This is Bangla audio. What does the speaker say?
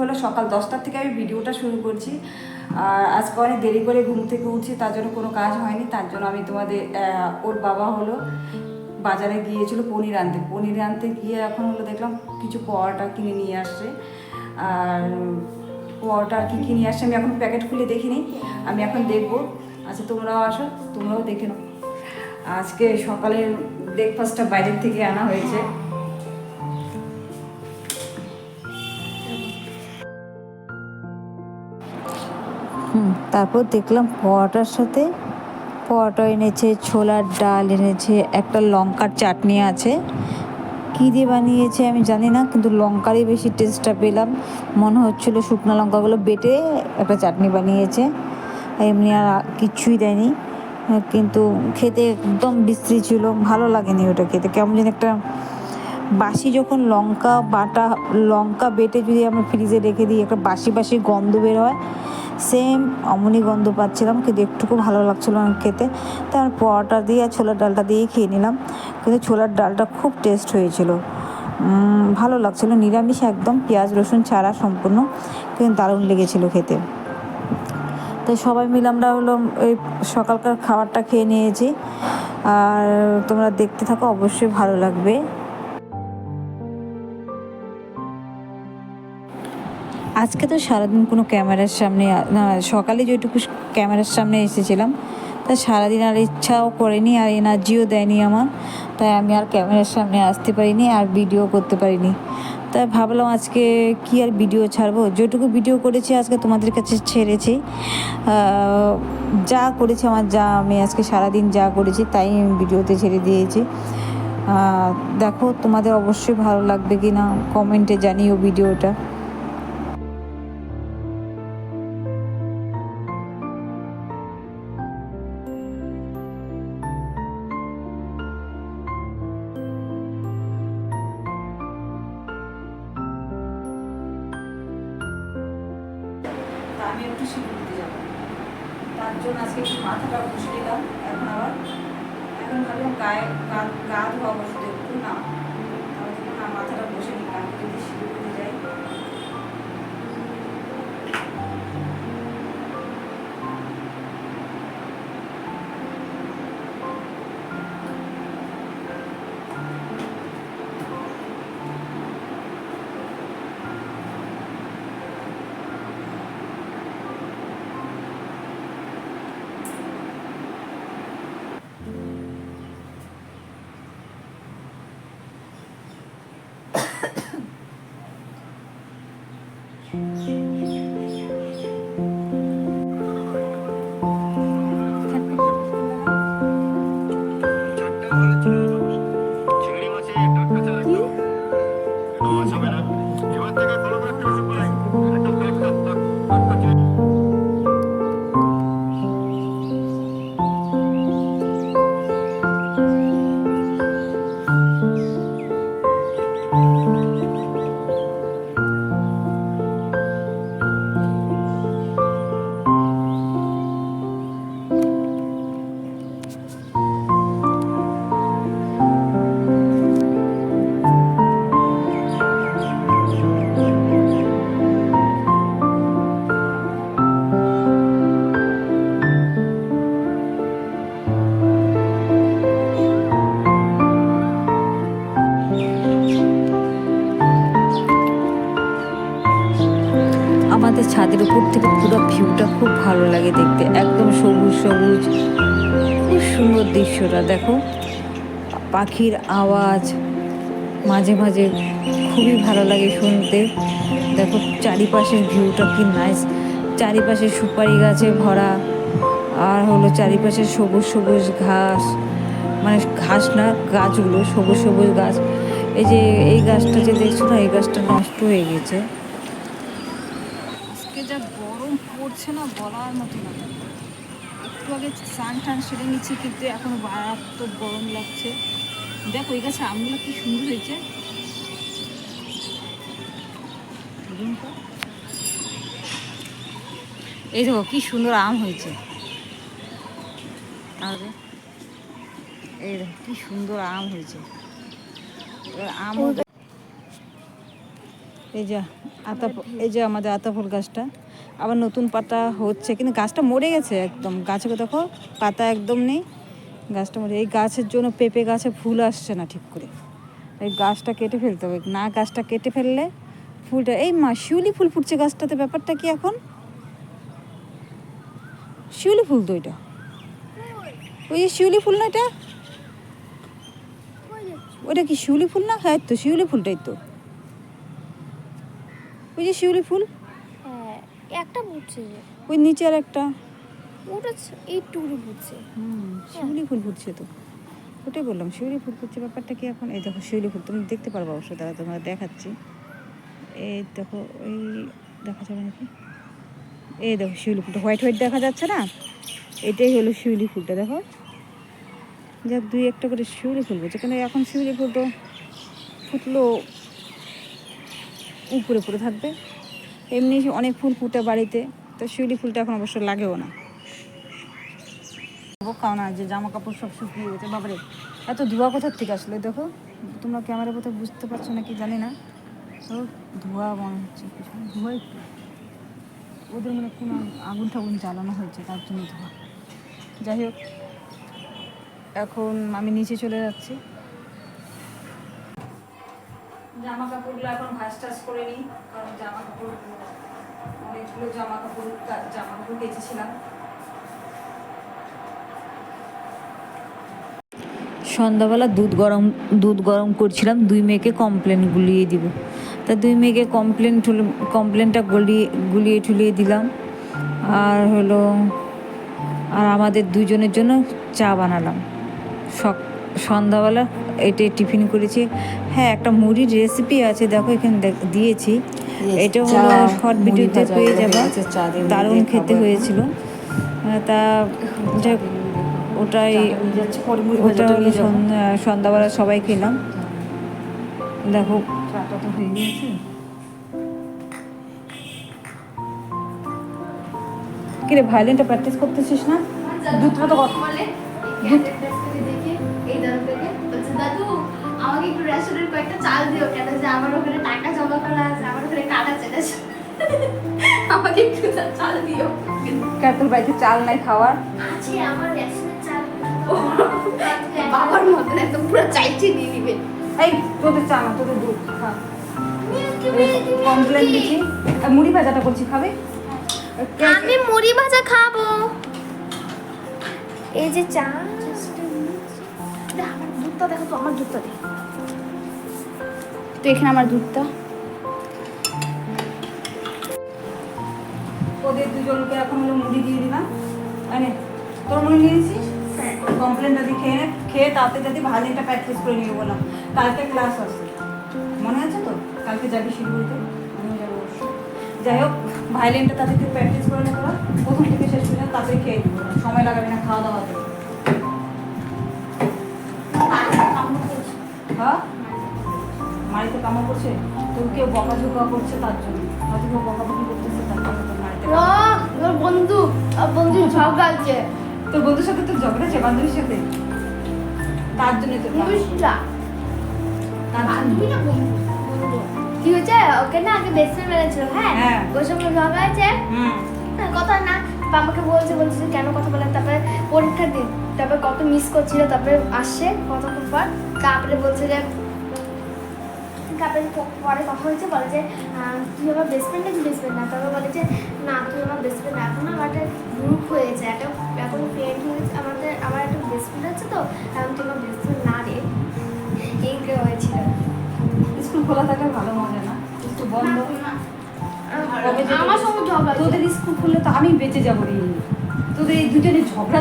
হলো সকাল 10টার থেকে আমি ভিডিওটা শুরু করছি। আর আজকে অনেক দেরি করে ঘুম থেকে উঠছি, তার জন্য কোনো কাজ হয়নি। তার জন্য আমি তোমাদের ওর বাবা হলো বাজারে গিয়েছিল পনির আনতে গিয়ে এখন হলো দেখলাম কিছু পরোটা কিনে নিয়ে আসছে। আর পরোটা কী কী নিয়ে আসছে আমি এখন প্যাকেট খুলে দেখিনি, আমি এখন দেখবো। আচ্ছা তোমরাও আসো, তোমরাও দেখে নাও। আজকে সকালের ব্রেকফাস্টটা বাইরের থেকে আনা হয়েছে। তারপর দেখলাম পরোটা এনেছে, ছোলার ডাল এনেছে, একটা লঙ্কার চাটনি আছে। কী দিয়ে বানিয়েছে আমি জানি না, কিন্তু লঙ্কারই বেশি টেস্টটা পেলাম। মনে হচ্ছিলো শুকনো লঙ্কাগুলো বেটে একটা চাটনি বানিয়েছে, এমনি আর কিচ্ছুই দেয়নি। কিন্তু খেতে একদম বিশ্রী ছিল, ভালো লাগেনি ওটা খেতে। কেমন যেন একটা বাসি, যখন লঙ্কা বেটে যদি আমরা ফ্রিজে রেখে দিই একটা বাসি বাসি গন্ধ বের হয়, সেম অমনি গন্ধ পাচ্ছিলাম, কিন্তু একটুকু ভালো লাগছিলো না খেতে। তার পরোটা দিয়ে আর ছোলার ডালটা দিয়েই খেয়ে নিলাম। কিন্তু ছোলার ডালটা খুব টেস্ট হয়েছিল, ভালো লাগছিলো, নিরামিষ একদম, পেঁয়াজ রসুন ছাড়া সম্পূর্ণ, কিন্তু দারুণ লেগেছিলো খেতে। তো সবাই মিলে আমরা হলো এই সকালকার খাবারটা খেয়ে নিয়েছি। আর তোমরা দেখতে থাকো, অবশ্যই ভালো লাগবে। আজকে তো সারাদিন কোনো ক্যামেরার সামনে না, সকালে যেটুকু ক্যামেরার সামনে এসেছিলাম, তা সারাদিন আর ইচ্ছাও করেনি, আর এনার্জিও দেয়নি আমার, তাই আমি আর ক্যামেরার সামনে আসতে পারিনি আর ভিডিও করতে পারিনি। তাই ভাবলাম আজকে কি আর ভিডিও ছাড়বো, যেটুকু ভিডিও করেছি আজকে তোমাদের কাছে ছেড়েছি। যা করেছি আমি আজকে সারাদিন যা করেছি তাই আমি ভিডিওতে ছেড়ে দিয়েছি। দেখো তোমাদের অবশ্যই ভালো লাগবে কি না কমেন্টে জানিও ভিডিওটা। আমি একটু সিঁড়ি দিতে যাবো, তার জন্য আজকে একটু মাথাটা বসে দিলাম। এখন ভাবলাম গা ধোয়া বসতে একটু না, তাহলে না মাথাটা বসে নিলাম, যদি সিঁড়ি দিতে যাই। আমাদের ছাদের উপর থেকে পুরো ভিউটা খুব ভালো লাগে দেখতে, একদম সবুজ সবুজ, খুব সুন্দর দৃশ্যটা। দেখো পাখির আওয়াজ মাঝে মাঝে খুবই ভালো লাগে শুনতে। দেখো চারিপাশের ভিউটা কি নাইস, চারিপাশে সুপারি গাছে ভরা, আর হলো চারিপাশে সবুজ সবুজ ঘাস, মানে ঘাস না, গাছগুলো সবুজ সবুজ গাছ। এই যে এই গাছটা যে দেখছো না, এই গাছটা নষ্ট হয়ে গেছে। আজকে যা গরম পড়ছে না, বলার মতো না। একটু আগে স্নান সেরে নিচ্ছি, কিন্তু এখন মারাত্মক গরম লাগছে। দেখো এই গাছে আমগুলো কি সুন্দর হয়েছে, এই দেখো কি সুন্দর আম হয়েছে, এই দেখো কি সুন্দর আম হয়েছে। আমও এই যে এই যে আমাদের আতা ফুল গাছটা আবার নতুন পাতা হচ্ছে, কিন্তু গাছটা মরে গেছে একদম। গাছে দেখো পাতা একদম নেই, গাছটা মরে। এই গাছের জন্য পেঁপে গাছে ফুল আসছে না ঠিক করে, এই গাছটা কেটে ফেলতে হবে। না গাছটা কেটে ফেললে ফুলটা, এই মা শিউলি ফুল ফুটছে গাছটাতে, ব্যাপারটা কি এখন? শিউলি ফুল তো এটা, ওই যে শিউলি ফুল না এটা, ওইটা কি শিউলি ফুল না? হ্যাঁ তো শিউলি ফুলটাই তো, ওই যে শিউলি ফুল। হ্যাঁ একটা ফুটছে যে, ওই নিচে আর একটা, ওটা এই টুকরো ফুটছে। শিউলি ফুল ফুটছে তো, ওটাই বললাম শিউলি ফুল ফুটছে। ব্যাপারটা কি এখন? এই দেখো শিউলি ফুল, তুমি দেখতে পারবো অবশ্যই, দাঁড়া তোমরা দেখাচ্ছি। এই দেখো, এই দেখা যাবে নাকি? এই দেখো শিউলি ফুলটা হোয়াইট হোয়াইট দেখা যাচ্ছে না, এটাই হলো শিউলি ফুলটা। দেখো যাক দুই একটা করে শিউলি ফুল বলছে, কিন্তু এখন শিউলি ফুল তো ফুটলো উপরে পড়ে থাকবে। এমনি অনেক ফুল ফুটে বাড়িতে, তো শিউলি ফুলটা এখন অবশ্য লাগেও না। কারণ যে জামা কাপড় সব শুকিয়ে গেছে। বাবারে এত ধোয়া কোথার থেকে আসলে, দেখো তোমরা ক্যামেরা কোথাও বুঝতে পারছো নাকি জানি না, তো ধোয়া মনে হচ্ছে, কিছু ধোয়া একটু, ওদের মানে কোনো আগুন টাগুন জ্বালানো হয়েছে তার জন্য ধোয়া। যাই হোক এখন আমি নিচে চলে যাচ্ছি, জামা কাপড়গুলো এখন ভাঁজ টাজ করে নিই, কারণ জামা কাপড় অনেকগুলো জামা কাপড় কেচেছিলাম। সন্ধ্যাবেলা দুধ গরম করছিলাম, দুই মেয়েকে কমপ্লেন গুলিয়ে দিব। তা দুই মেয়েকে কমপ্লেনটা গুলিয়ে ঠুলিয়ে দিলাম। আর হলো আর আমাদের দুজনের জন্য চা বানালাম। সন্ধ্যাবেলা এটাই টিফিন করেছি। হ্যাঁ একটা মুড়ির রেসিপি আছে, দেখো এখানে দিয়েছি, এটা হলো শর্ট ভিডিওতে পেয়ে যাবে, দারুণ খেতে হয়েছিল। তা ওটাই ওটা হলো সন্ধ্যাবেলা সবাই খেলাম। দেখো চাটা তো হয়ে গিয়েছে। কিরে ভায়োলিনটা প্র্যাকটিস করতেছিস না? দুধটা তো দাদু আমাকে একটু রেস্টুরেন্ট কয়েকটা চাল দিও, কেন যে আমার ওখানে টাকা জমা করা আছে, আমার ওখানে কার্ড আছে, আমাকে একটু চাল দিও। তোর বাড়িতে চাল নাই খাওয়ার? আছে আমার রেস্টুরেন্ট চাল, বাবার মতন একদম পুরো চাইছে দিয়ে দিবে। এই তোদের চা না, তোদের দুধ খা। কমপ্লেন দিচ্ছি, মুড়ি ভাজাটা করছি, খাবে? আমি মুড়ি ভাজা খাবো। এই যে চা, আমার দুধটা দেখো তো, আমার দুধটা দেখো তো, এখানে আমার দুধটা। ওদের দুজনকে এখন হলো মুড়ি দিয়ে দিলাম। মানে তোর মুড়ি নিয়ে দিছিস? কমপ্লেনটা দিয়ে খেয়ে তাতে যদি ভায়োলিনটা প্র্যাকটিস করে নিয়ে বললাম, কালকে ক্লাস আছে মনে আছে তো? কালকে যাবি শিলিগুড়িতে? আমিও যাবো অবশ্যই। যাই হোক ভায়োলিনটা তাদেরকে প্র্যাকটিস করে নেবো, প্রথম থেকে শেষ পর্যন্ত তাদের খেয়ে দেবো, সময় লাগাবে না খাওয়া দাওয়াতে। হ্যাঁ মাড়িতে কামড় করছে, তোর কেউ বকাঝোকা করছে তার জন্য, হয়তো কেউ বকাবকি করতেছে তার জন্য তোর মাড়িতে। বন্ধু ঝগড়া আছে, তোর বন্ধুর সাথে তোর ঝগড়া আছে? বান্ধবীর সাথে? তার জন্য তো কি হয়েছে, ওকে না আগে বেস্ট ফ্রেন্ড মেরেছিল। হ্যাঁ ওর সঙ্গে ঝগড়া আছে, কথা না আমাকে বলছে কেন কথা বলে, তারপরে পরীক্ষা দিন, তারপরে কত মিস করছিল, তারপরে আসছে কতক্ষণ পর, তারপরে বলছে যে তারপরে পরে কথা হয়েছে, বলে যে তুই আমার বেস্ট ফ্রেন্ড নাকি বেস্ট ফ্রেন্ড না, তারপরে বলে যে না তুই আমার বেস্ট ফ্রেন্ড, এখন আমার একটা গ্রুপ হয়েছে, এখন ফ্রেন্ড হয়েছে, আমার একটা বেস্ট ফ্রেন্ড আছে, তো এখন তুই আমার বেস্ট ফ্রেন্ড না রে, এই হয়েছিল। স্কুল খোলা থাকলে ভালো মজা না, স্কুল বন্ধ আমার সঙ্গে ঝগড়া, তোদের স্কুল খুললে তো আমি বেঁচে যাবো রে, তোদের এই দুজনের ঝগড়া